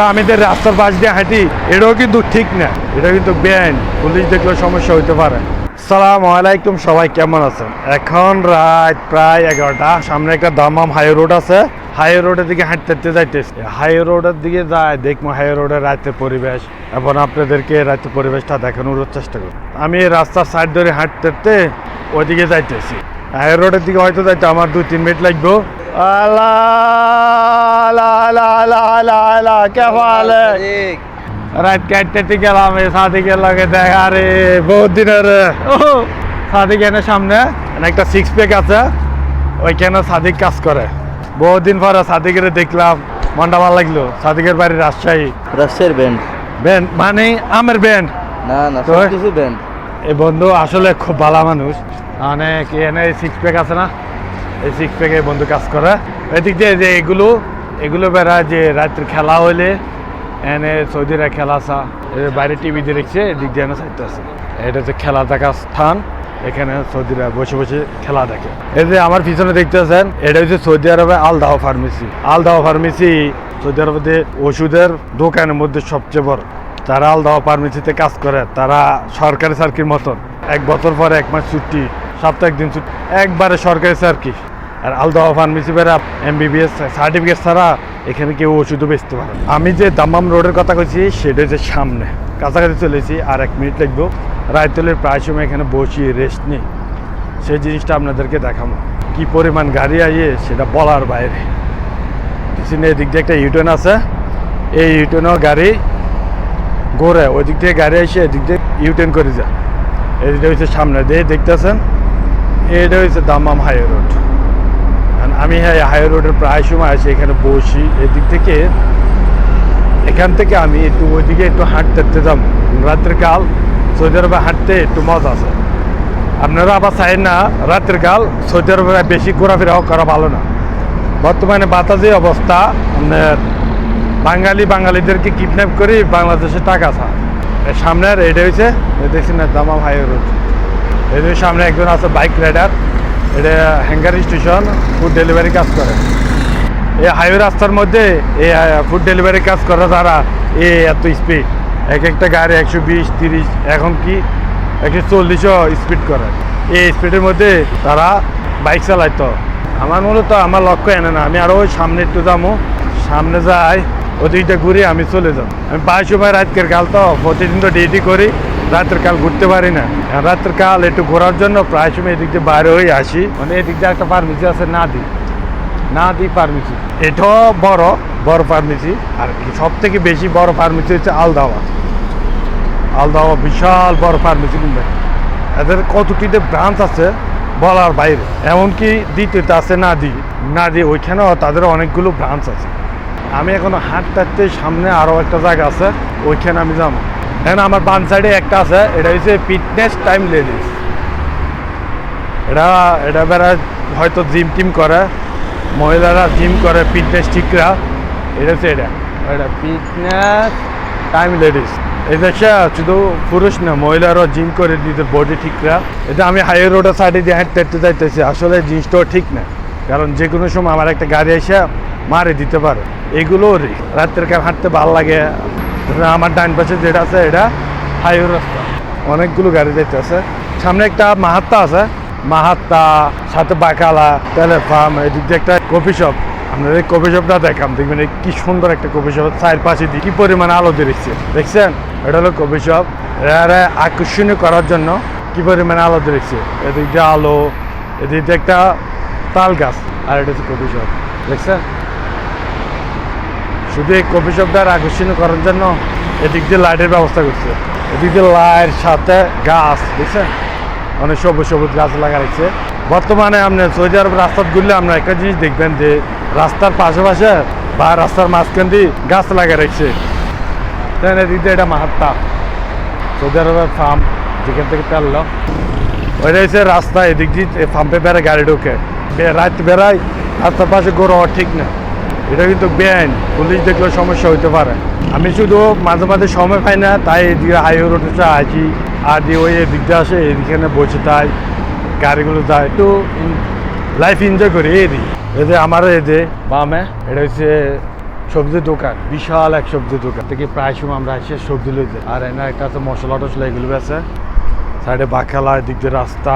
আমাদের রাস্তার পাশ দিয়ে হাঁটি, এটাও কিন্তু ঠিক না, এটা কিন্তু বেআইন, পুলিশ দেখলে সমস্যা হইতে পারে। আসসালামু আলাইকুম, সবাই কেমন আছেন? এখন রাত প্রায় 11টা। সামনে একটা দামাম হাই রোড আছে, হাই রোডের দিকে হাঁটতে যাইতেছি। হাই রোডের দিকে যায় দেখবো হাই রোডের রাতের পরিবেশ, এবং আপনাদেরকে রাতের পরিবেশটা দেখানোর চেষ্টা করি। আমি রাস্তার সাইড ধরে হাঁটতে ওইদিকে যাইতেছি। হাই রোডের দিকে হয়তো যাইতে আমার 2-3 মিনিট লাগবো। রাত কাটতে গেলাম সাদিকের লগে দেখা রে, বহুত দিনের সাদিক এনে সামনে একটা 6 প্যাক আছে, ওইখানে সাদিক কাজ করে। বহুত দিন পরে সাদিকের দেখলাম, মনটা ভালো লাগলো। সাদিকের বাড়ি রাজশাহীর ব্যান্ড ব্যান্ড মানে আমের ব্যান্ড না তো কিছু ব্যান্ড। এই বন্ধু আসলে খুব ভালো মানুষ, অনেক এনে 6 প্যাক আছে না, এই 6 প্যাকে বন্ধু কাজ করে। এদিক দিয়ে যে এগুলো বেড়া যে রাত্রে খেলা হইলে এনে সৌদিরা খেলা আসা, বাইরে টিভি দিয়ে দেখছে, এদিক দিয়ে এনে সাইতে আছে। এটা হচ্ছে খেলা দেখার স্থান, এখানে সৌদিরা বসে বসে খেলা দেখে। এই যে আমার পিছনে দেখতেছেন, এটা হচ্ছে সৌদি আরবে আল দাওয়া ফার্মেসি। আল দাওয়া ফার্মেসি সৌদি আরবে ওষুধের দোকানের মধ্যে সবচেয়ে বড়। যারা আল দাওয়া ফার্মেসিতে কাজ করে তারা সরকারি চাকরির মতন 1 বছর পরে 1 মাস ছুটি, সপ্তাহে 1 দিন ছুটি, একবারে সরকারি চাকরি। আর আল দাওয়া ফার্মেসি বেড়া MBBS সার্টিফিকেট ছাড়া এখানে কেউ ওষুধও বেচতে পারে। আমি যে দাম্মাম রোডের কথা কইছি সেটা হচ্ছে সামনে, কাছাকাছি চলেছি, আর 1 মিনিট লাগবো। রায়তলের প্রায় সময় এখানে বসি রেস্ট নিই, সেই জিনিসটা আপনাদেরকে দেখাবো। কি পরিমাণ গাড়ি আইয়ে সেটা বলার বাইরে। পিছনে এদিক দিয়ে একটা ইউটার্ন আছে, এই ইউটার্নও গাড়ি ঘোরে, ওই দিক থেকে গাড়ি এসে এদিক দিয়ে ইউটার্ন করে যায়। এইটা হচ্ছে সামনে দিয়ে দেখতেছেন, এটা হচ্ছে দাম্মাম হাই রোড। আমি হাই রোডের প্রায় সময় আসি, এখানে বসি। এখান থেকে আমি একটু ওইদিকে একটু হাঁটতে যাব। রাত্রের কাল সৌদি আরবে হাঁটতে একটু মজা আছে। আপনারা আবার চাই না রাত্রের কাল সৌদি আরবে বেশি ঘোরাফেরা করা ভালো না। বর্তমানে বাতাসে অবস্থা, আপনার বাঙালিদেরকে কিডন্যাপ করে বাংলাদেশে টাকা চায়। সামনের এটা হচ্ছে দেখছি না দামাম হাই রোড। এদের সামনে একজন আছে বাইক রাইডার, এটা হ্যাঙ্গার স্টেশন, ফুড ডেলিভারি কাজ করে। এই হাইওয়ে রাস্তার মধ্যে এই ফুড ডেলিভারি কাজ করে যারা, এত স্পিড, একটা গাড়ি 120-30, এখন কি 140ও স্পিড করে। এই স্পিডের মধ্যে তারা বাইক চালাইতো। আমার মূলত আমার লক্ষ্য এনে না, আমি আরও সামনে একটু যাবো, সামনে যাই ওদিকটা ঘুরে আমি চলে যাব। আমি প্রায় সময় রাতের কাল তো প্রতিদিন তো ডিউটি করি, রাতের কাল ঘুরতে পারি না। রাতের কাল একটু ঘোরার জন্য প্রায় সময় এদিক দিয়ে বাইরে হয়ে আসি। মানে এদিক দিয়ে একটা ফার্মেসি আছে, নাদি ফার্মেসি, এটাও বড় ফার্মেসি। আর সব থেকে বেশি বড় ফার্মেসি হচ্ছে আল দাওয়া বিশাল বড় ফার্মেসি। কিনবে এদের কতটিতে ব্রাঞ্চ আছে বলার বাইরে। এমনকি দ্বিতীয়তে আছে নাদি, ওইখানেও তাদের অনেকগুলো ব্রাঞ্চ আছে। আমি এখনো হাঁটতে সামনে আরও একটা জায়গা আছে, ওইখানে আমি যাবো। হ্যাঁ, আমার বাম সাইডে একটা আছে, এটা হচ্ছে ফিটনেস টাইম লেডিস। এটা বেড়া হয়তো জিম টিম করে, মহিলারা জিম করে, ফিটনেস ঠিকরা। এটা হচ্ছে এটা ফিটনেস টাইম লেডিস। এই দেশে শুধু পুরুষ না, মহিলারাও জিম করে নিজের বডি ঠিকরা। এটা আমি হাই রোডের সাইডে দিয়ে হাঁটতে যাইতেছি। আসলে জিনিসটাও ঠিক না, কারণ যে কোনো সময় আমার একটা গাড়ি এসে মারে দিতে পারে। এগুলো রাত্রের কাল হাঁটতে ভালো লাগে। আমার ডান পাশে যেটা আছে এটা হাইওয়ে রাস্তা, অনেকগুলো গাড়ি যেতে আছে। সামনে একটা মাহাত্তা আছে, সাথে বাকালা তেলের ফার্ম, এদিক দিয়ে একটা কফি শপ। আপনার এই কফি শপটা দেখাম, দেখবেন কি সুন্দর একটা কফি শপ, চার পাশে দিয়ে কি পরিমাণ আলো দিয়ে দেখছেন। এটা হলো কফি শপ, এরা আকর্ষণীয় করার জন্য কি পরিমাণ আলো দিয়ে রেখেছে। এদিক দিয়ে আলো, এদিক দিয়ে একটা তাল গাছ, আর এটা হচ্ছে কফি শপ। দেখছেন, শুধু এই কফি শপটা আকর্ষণীয় করার জন্য এদিক দিয়ে লাইটের ব্যবস্থা করছে। এদিক দিয়ে লাইট সাথে গাছ, দেখছেন অনেক সবুজ গাছ লাগা রয়েছে। বর্তমানে আপনার সৌদি আরব রাস্তা ঘুরলে আপনার একটা জিনিস দেখবেন যে রাস্তার পাশে বা রাস্তার মাঝখান দিয়ে গাছ লাগা রয়েছে। তাই এদিক দিয়ে এটা মাহাত্তা সৌদি আরবের ফার্ম, যেখান থেকে তেল ওইটা হচ্ছে রাস্তা। এদিক দিয়ে ফার্মে বেড়ে গাড়ি ঢোকে, রাত বেড়ায়, রাস্তার পাশে ঘোরা ঠিক না, এটা কিন্তু বেআইন, পুলিশ দেখলে সমস্যা হইতে পারে। আমি শুধু মাঝে সময় পাই না, তাই এদিকে হাইওয়ে রোডে আসি, আর দিয়ে ওই এদিক দিয়ে আসে, এদিকে বসে তাই গাড়িগুলো যায়, একটু লাইফ এনজয় করি। এই যে আমার এই যে বামে এটা হচ্ছে সবজির দোকান, বিশাল এক সবজির দোকান থেকে প্রায় সময় আমরা এসে সবজি লই যাই। আর এনে একটা আছে মশলা টশলা এগুলো আছে সাইডে বাখালা, এদিক দিয়ে রাস্তা।